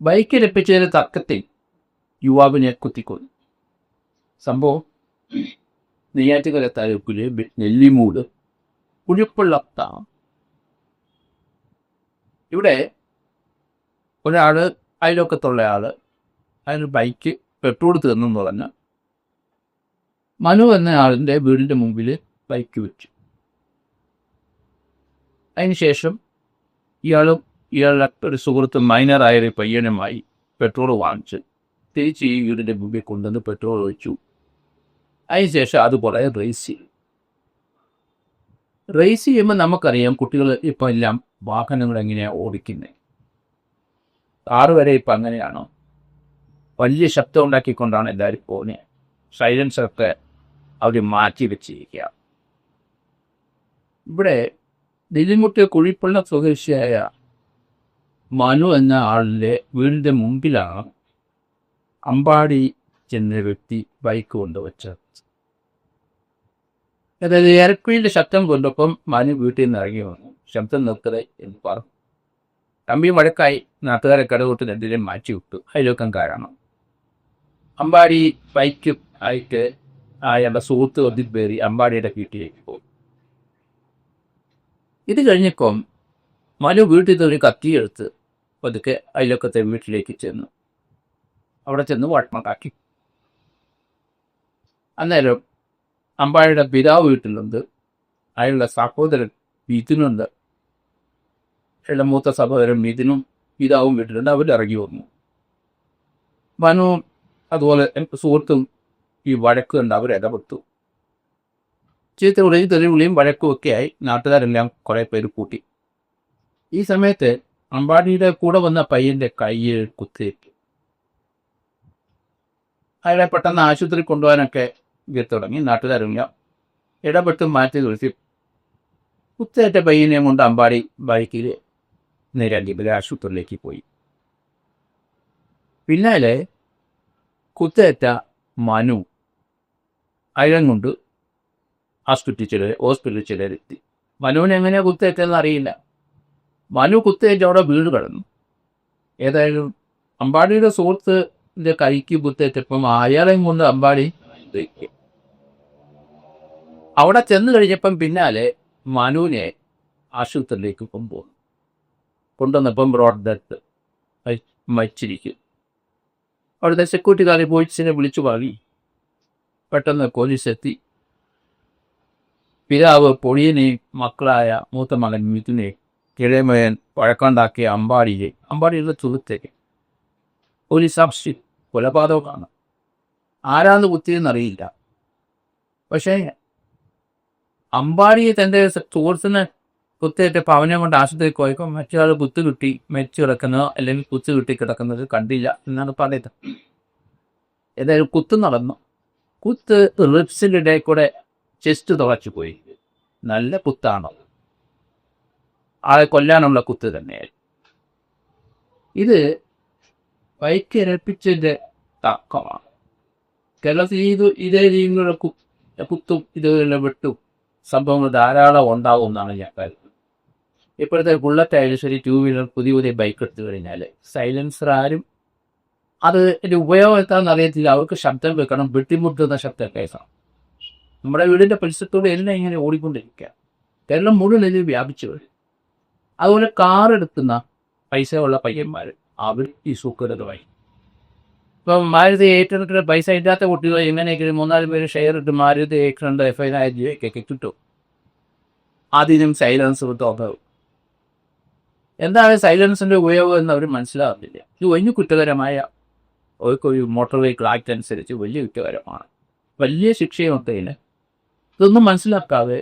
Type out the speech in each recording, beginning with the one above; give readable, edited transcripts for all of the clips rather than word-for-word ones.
Bike രപ്പിച്ചതിന് തർക്കത്തിൽ യുവാവിനെ കുത്തിക്കൊന്നു. സംഭവം നെയ്യാറ്റുകര താലൂക്കിലെ നെല്ലിമൂട് കുഴിപ്പള്ളത്താണ്. ഇവിടെ ഒരാൾ, അയൽവക്കത്തുള്ള ആൾ, അതിന് ബൈക്ക് പെട്രോൾ തീർന്നെന്ന് പറഞ്ഞ് മനു എന്ന ആളിൻ്റെ വീടിൻ്റെ മുമ്പിൽ ബൈക്ക് വെച്ചു. അതിനുശേഷം ഇയാളുടെ ഒരു സുഹൃത്ത് മൈനറായൊരു പയ്യനുമായി പെട്രോൾ വാങ്ങിച്ച് തിരിച്ച് ഈ വീടിൻ്റെ മുമ്പിൽ കൊണ്ടുവന്ന് പെട്രോൾ ഒഴിച്ചു. അതിനുശേഷം അതുപോലെ റേസ് ചെയ്യുമ്പോൾ നമുക്കറിയാം കുട്ടികൾ ഇപ്പം എല്ലാം വാഹനങ്ങൾ എങ്ങനെയാണ് ഓടിക്കുന്നത്. കാറ് വരെ ഇപ്പം അങ്ങനെയാണോ, വലിയ ശബ്ദം ഉണ്ടാക്കിക്കൊണ്ടാണ് എല്ലാവരും പോകുന്നത്. സൈലൻസറൊക്കെ അവർ മാറ്റി വെച്ചിരിക്കുക. ഇവിടെ നെല്ലിമുട്ട് കുഴിപ്പള്ള സ്വദേശിയായ മനു എന്ന ആളിൻ്റെ വീടിൻ്റെ മുമ്പിലാണ് അമ്പാടി ചെന്ന വ്യക്തി ബൈക്ക് കൊണ്ടുവച്ചത്. അതായത് എയർക്വീൻ്റെ ശബ്ദം കൊണ്ടപ്പം മനു വീട്ടിൽ നിന്ന് ഇറങ്ങി വന്നു. ശബ്ദം നിർത്തത് എന്ന് പറഞ്ഞു. തമ്പി വഴക്കായി നാട്ടുകാരെ കടകൂട്ട് എന്തെങ്കിലും മാറ്റി വിട്ടു. അയൽവക്കംകാരാണ്. അമ്പാടി ബൈക്ക് ആയിട്ട് അയാളുടെ സുഹൃത്ത് ഒന്നിൽ പേറി അമ്പാടിയുടെ വീട്ടിലേക്ക് പോകും. ഇത് കഴിഞ്ഞപ്പം മനു വീട്ടിൽ നിന്ന് ഒരു കത്തിയെടുത്ത് പതുക്കെ അയൽവക്കത്തെ വീട്ടിലേക്ക് ചെന്നു. അവിടെ ചെന്ന് വട്ടണക്കാക്കി. അന്നേരം അമ്പാടിയുടെ പിതാവ് വീട്ടിലുണ്ട്, അയാളുടെ സഹോദരൻ മിഥുനുണ്ട്. അയാളുടെ മൂത്ത സഹോദരൻ മിഥുനും പിതാവും വീട്ടിലുണ്ട്. അവരിറങ്ങി വന്നു. മനു അതുപോലെ സുഹൃത്തും ഈ വഴക്ക് കണ്ട് അവരിടപെട്ടു. ചീത്തവിളിയും തെറിവിളിയും വഴക്കും ഒക്കെയായി നാട്ടുകാരെല്ലാം കുറേ പേര് കൂട്ടി. ഈ സമയത്ത് അമ്പാടിയുടെ കൂടെ വന്ന പയ്യൻ്റെ കയ്യിൽ കുത്തേറ്റു. അയാളെ പെട്ടെന്ന് ആശുപത്രി കൊണ്ടുപോകാനൊക്കെ തുടങ്ങി. നാട്ടുകാരെല്ലാം ഇടപെട്ട് മാറ്റി നിർത്തി. കുത്തേറ്റ പയ്യനെയും കൊണ്ട് അമ്പാടി ബൈക്കിൽ നേരെ ആശുപത്രിയിലേക്ക് പോയി. പിന്നാലെ കുത്തേറ്റ മനു അയാളും കൊണ്ട് ഹോസ്പിറ്റലിൽ ചിലരെത്തി. മനുവിനെ എങ്ങനെയാണ് കുത്തേറ്റെന്ന് അറിയില്ല. മനു കുത്തേറ്റ് അവിടെ വീട് കിടന്നു. ഏതായാലും അമ്പാടിയുടെ സുഹൃത്തിൻ്റെ കൈക്ക് കുത്തേറ്റപ്പം അയാളെയും കൊണ്ട് അമ്പാടി അവിടെ ചെന്ന് കഴിഞ്ഞപ്പം പിന്നാലെ മനുവിനെ ആശുപത്രിയിലേക്ക് കൊണ്ടുവന്നപ്പം റോഡ് ഡെത്ത് മരിച്ചിരിക്കും. അവിടുത്തെ സെക്യൂരിറ്റിക്കാരെ പോലീസിനെ വിളിച്ചു പാടി. പെട്ടെന്ന് പോലീസ് എത്തി. പിതാവ് പൊടിയനെയും മക്കളായ മൂത്ത മകൻ മിഥുനെ കിഴമയൻ വഴക്കുണ്ടാക്കിയ അമ്പാടിയുടെ സുഹൃത്തേക്ക് പോലീസ് അറസ്റ്റ്. കൊലപാതകമാണ്. ആരാന്ന് കുത്തിയെന്നറിയില്ല. പക്ഷേ അമ്പാടിയെ തൻ്റെ സുഹൃത്തിന് കുത്തേറ്റപ്പോൾ അവനെ കൊണ്ട് ആശുപത്രിക്ക് പോയപ്പോൾ മറ്റൊരാൾ കുത്തു കിട്ടി മരിച്ചു കിടക്കുന്നതോ അല്ലെങ്കിൽ കുത്തു കിട്ടി കിടക്കുന്നത് കണ്ടില്ല എന്നാണ് പറയുന്നത്. ഏതായാലും കുത്ത് നടന്നു. കുത്ത് റിബ്സിൻ്റെ ഇടയിൽ കൂടെ ചെസ്റ്റ് തുളച്ചു പോയി. നല്ല കുത്താണോ? ആളെ കൊല്ലാനുള്ള കുത്ത് തന്നെയായിരുന്നു. ഇത് ബൈക്ക് ഇരപ്പിച്ചതിൻ്റെ തർക്കമാണ്. കേരളത്തിൽ ഇതേ രീതിയിലുള്ള കുത്തും ഇതുപോലെ വെട്ടും സംഭവങ്ങൾ ധാരാളം ഉണ്ടാവും എന്നാണ് ഞാൻ കരുതുന്നത്. ഇപ്പോഴത്തെ ബുള്ളറ്റ് ആയാലും ശരി, 2 വീലർ, പുതിയ ബൈക്ക് എടുത്തു കഴിഞ്ഞാൽ സൈലൻസർ ആരും അത് എൻ്റെ ഉപയോഗം എത്താമെന്ന് അറിയത്തില്ല. അവർക്ക് ശബ്ദം വെക്കണം, വെട്ടിമുട്ടുന്ന ശബ്ദം കേൾക്കണം. നമ്മുടെ വീടിൻ്റെ പരിസരത്തോടെ എല്ലാം ഇങ്ങനെ ഓടിക്കൊണ്ടിരിക്കുക. കേരളം മുഴുവൻ ഇത് വ്യാപിച്ചു വരും. അതുപോലെ കാർ എടുക്കുന്ന പൈസ ഉള്ള പയ്യന്മാർ അവർ ഈ സുഖകരമായി ഇപ്പം മാരുതി 800 പൈസ ഇല്ലാത്ത കുട്ടികൾ എങ്ങനെയെങ്കിലും 3-4 പേര് ഷെയർ ഇട്ട് മാരുതി 800 15,000 രൂപയ്ക്കൊക്കെ കിട്ടും. അതിനും സൈലൻസർ തോന്നാവും. എന്താണ് സൈലൻസിൻ്റെ ഉപയോഗം എന്ന് അവർ മനസ്സിലാകുന്നില്ല. ഇത് വലിയ കുറ്റകരമായ ഒരു മോട്ടോർ വെഹിക്കിൾ ആക്ട് അനുസരിച്ച് വലിയ കുറ്റകരമാണ്. വലിയ ശിക്ഷയുമൊക്കെയില്ല. ഇതൊന്നും മനസ്സിലാക്കാതെ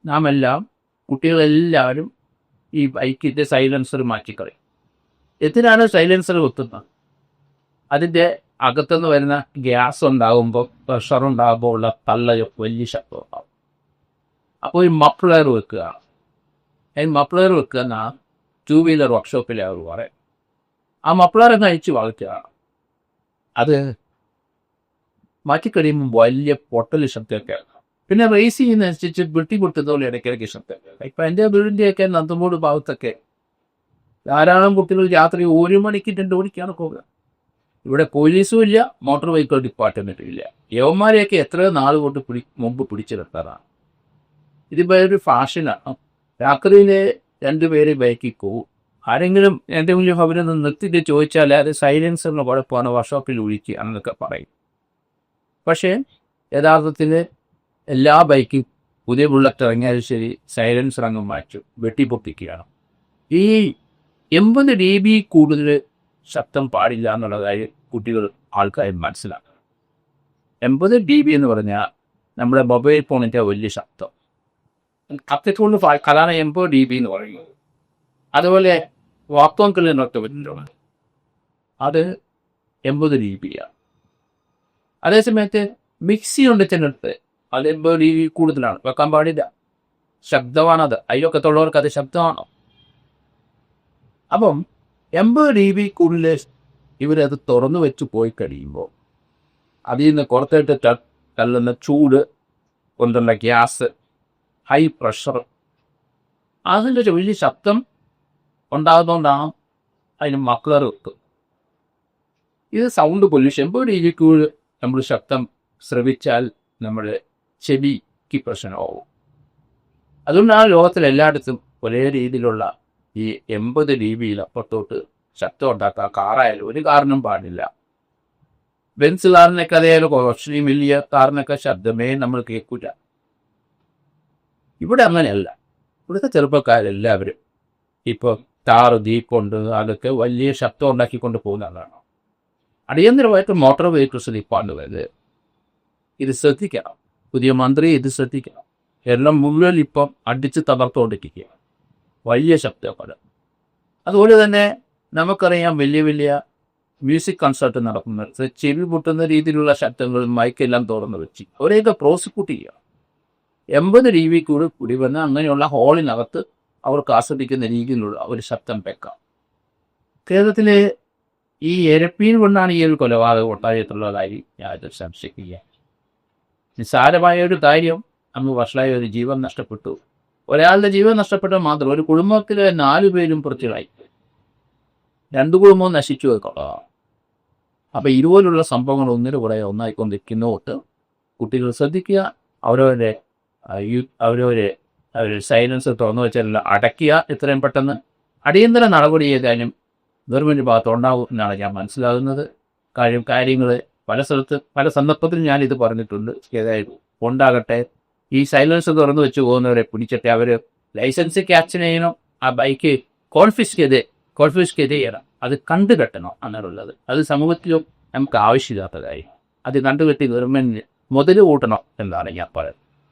നാം എല്ലാം കുട്ടികളെല്ലാവരും ഈ ബൈക്കിൻ്റെ സൈലൻസർ മാറ്റിക്കളയും. എന്തിനാണ് സൈലൻസർ കുത്തുന്നത്? അതിൻ്റെ അകത്തുനിന്ന് വരുന്ന ഗ്യാസ് ഉണ്ടാകുമ്പോൾ, പ്രഷർ ഉണ്ടാകുമ്പോൾ ഉള്ള വലിയ ശബ്ദം ഉണ്ടാകും. അപ്പോൾ ഈ മഫ്ലർ വെക്കുക. മഫ്ലർ വെക്കുക എന്നാണ് 2 വീലർ വർക്ക്ഷോപ്പിലെ അവർ പറയും. ആ മഫ്ലറൊക്കെ അഴിച്ച് വളയ്ക്കുക. അത് മാറ്റിക്കഴിയുമ്പോൾ വലിയ പൊട്ടൽ ശബ്ദമൊക്കെ. പിന്നെ റേസ് ചെയ്യുന്നതനുസരിച്ച് വെട്ടി പൊട്ടുന്ന പോലെ ഇടയ്ക്കിടയ്ക്ക് ശബ്ദം. ഇപ്പം എൻ്റെ വീടിൻ്റെയൊക്കെ നന്ദമൂട് ഭാഗത്തൊക്കെ ധാരാളം കുട്ടികൾ രാത്രി 1 മണിക്ക് 2 മണിക്കാണ് പോകുക. ഇവിടെ പോലീസും ഇല്ല, മോട്ടോർ വെഹിക്കിൾ ഡിപ്പാർട്ട്മെൻറ്റും ഇല്ല. യവന്മാരെയൊക്കെ എത്ര നാൾ കൊണ്ട് മുമ്പ് പിടിച്ചെടുത്തതാണ്. ഇതിപ്പോൾ ഒരു ഫാഷനാണ്. രാത്രിയിൽ 2 പേര് ബൈക്കിൽ പോകും. ആരെങ്കിലും എന്തെങ്കിലും അവരൊന്ന് നിർത്തിയിട്ട് ചോദിച്ചാൽ അത് സൈലൻസറിന് കുഴപ്പമാണ്, വർക്ക്ഷോപ്പിൽ ഒഴിക്കുക എന്നൊക്കെ പറയും. പക്ഷേ യഥാർത്ഥത്തിൽ എല്ലാ ബൈക്കും പുതിയ ബുള്ളറ്റ് ഇറങ്ങിയാലും ശരി സൈലൻസർ അങ്ങ് മാറ്റും, വെട്ടിപ്പൊട്ടിക്കുകയാണ്. ഈ 80 dB കൂടുതൽ ശബ്ദം പാടില്ല എന്നുള്ള കാര്യം കുട്ടികൾ ആൾക്കാർ മനസ്സിലാക്കണം. 80 dB എന്ന് പറഞ്ഞാൽ നമ്മുടെ മൊബൈൽ ഫോണിൻ്റെ വലിയ ശബ്ദം. അത്രത്തോളം അതാണ് 80 dB എന്ന് പറയുന്നത്. അതുപോലെ വാക്വം ക്ലീനറൊക്കെ വരുന്നുണ്ട്, അത് 80 dB. അതേസമയത്ത് മിക്സി ഉണ്ട് ചിലടത്ത്, അത് 80 dB കൂടുതലാണ്, വെക്കാൻ പാടില്ല, ശബ്ദമാണത്. അയ്യൊക്കത്തുള്ളവർക്ക് അത് ശബ്ദമാണോ? അപ്പം 80 dB കൂടുതൽ ഇവരത് തുറന്നു വെച്ച് പോയി കഴിയുമ്പോൾ അതിൽ നിന്ന് പുറത്തേട്ട് തള്ളുന്ന ചൂട് കൊണ്ടുള്ള ഗ്യാസ്, ഹൈ പ്രഷർ, അതിൻ്റെ വലിയ ശബ്ദം ഉണ്ടാകുന്നതുകൊണ്ടാണ് അതിന് മക്കളർ വെക്കും. ഇത് സൗണ്ട് പൊല്യൂഷൻ. 80 dB കൂടുതൽ നമ്മൾ ശബ്ദം ശ്രവിച്ചാൽ നമ്മുടെ ചെവിക്ക് പ്രശ്നമാവും. അതുകൊണ്ടാണ് ലോകത്തിലെല്ലായിടത്തും ഒരേ രീതിയിലുള്ള ഈ 80 dBയിൽ അപ്പുറത്തോട്ട് ശബ്ദം ഉണ്ടാക്കുക. കാറായാലും ഒരു കാറിനും പാടില്ല. ബെൻസ് കാറിനൊക്കെ അതേലും കുറച്ച് വലിയ കാറിനൊക്കെ ശബ്ദമേ നമ്മൾ കേൾക്കില്ല. ഇവിടെ അങ്ങനെയല്ല. ഇവിടുത്തെ ചെറുപ്പക്കാരെല്ലാവരും ഇപ്പോൾ ടാറ് ജീപ്പുണ്ട്, അതൊക്കെ വലിയ ശബ്ദം ഉണ്ടാക്കിക്കൊണ്ട് പോകുന്നതാണ്. അടിയന്തരമായിട്ട് മോട്ടോർ വെഹിക്കിൾസ് ഡിപ്പാർട്ട്മെൻറ്റ് ഇത് ശ്രദ്ധിക്കണം. പുതിയ മന്ത്രി ഇത് ശ്രദ്ധിക്കണം. എല്ലാം മുഴുവൻ ഇപ്പം അടിച്ച് തകർത്തുകൊണ്ടിരിക്കുക, വലിയ ശബ്ദങ്ങൾ. അതുപോലെ തന്നെ നമുക്കറിയാം, വലിയ വലിയ മ്യൂസിക് കൺസേർട്ട് നടക്കുന്നത് ചെവി പൊട്ടുന്ന രീതിയിലുള്ള ശബ്ദങ്ങളും മൈക്കെല്ലാം തുറന്നു വെച്ച് അവരെയൊക്കെ പ്രോസിക്യൂട്ട് ചെയ്യുക. 80 dB കൂടി വന്ന് അങ്ങനെയുള്ള ഹാളിനകത്ത് അവർക്ക് ആസ്വദിക്കുന്ന രീതിയിലുള്ള ഒരു ശബ്ദം വെക്കാം. കേരളത്തിലെ ഈ എരപ്പീൻ കൊണ്ടാണ് ഈ ഒരു കൊലപാതകം ഉണ്ടായിട്ടുള്ളതായി ഞാൻ സംശയിക്കുക. നിസ്സാരമായ ഒരു കാര്യം, അന്ന് വഷളായ ഒരു ജീവൻ നഷ്ടപ്പെട്ടു. ഒരാളുടെ ജീവൻ നഷ്ടപ്പെട്ടാൽ മാത്രം ഒരു കുടുംബത്തിലെ 4 പേരും പ്രതികളായി, 2 കുടുംബവും നശിച്ചു വെക്കണം. അപ്പം ഇതുപോലുള്ള സംഭവങ്ങൾ ഒന്നിനു കൂടെ ഒന്നായിക്കൊണ്ടിരിക്കുന്നതുകൊണ്ട് കുട്ടികൾ ശ്രദ്ധിക്കുക. അവരവരെ സൈലൻസ് തുറന്നു വെച്ചാൽ അടയ്ക്കുക. എത്രയും പെട്ടെന്ന് അടിയന്തര നടപടി ചെയ്താലും ഗവൺമെൻറ് ഭാഗത്ത് ഉണ്ടാവും എന്നാണ് ഞാൻ മനസ്സിലാകുന്നത്. കാര്യങ്ങൾ പല സന്ദർഭത്തിൽ ഞാനിത് പറഞ്ഞിട്ടുണ്ട്. ഏതായാലും ഉണ്ടാകട്ടെ, ഈ സൈലൻസ് തുറന്നു വെച്ച് പോകുന്നവരെ പിടിച്ചിട്ട് അവർ ലൈസൻസ് ക്യാപ്ചർ ചെയ്യണം, ആ ബൈക്ക് കോൺഫിസ്കേറ്റ് ചെയ്യണം, അത് കണ്ടുകെട്ടണം അങ്ങനെയുള്ളത്. അത് സമൂഹത്തിലും നമുക്ക് ആവശ്യമില്ലാത്ത കാര്യം. അത് കണ്ടുകെട്ടി ഗവൺമെൻറ് മുതൽ കൂട്ടണം എന്നാണ് ഞാൻ പറയുന്നത്.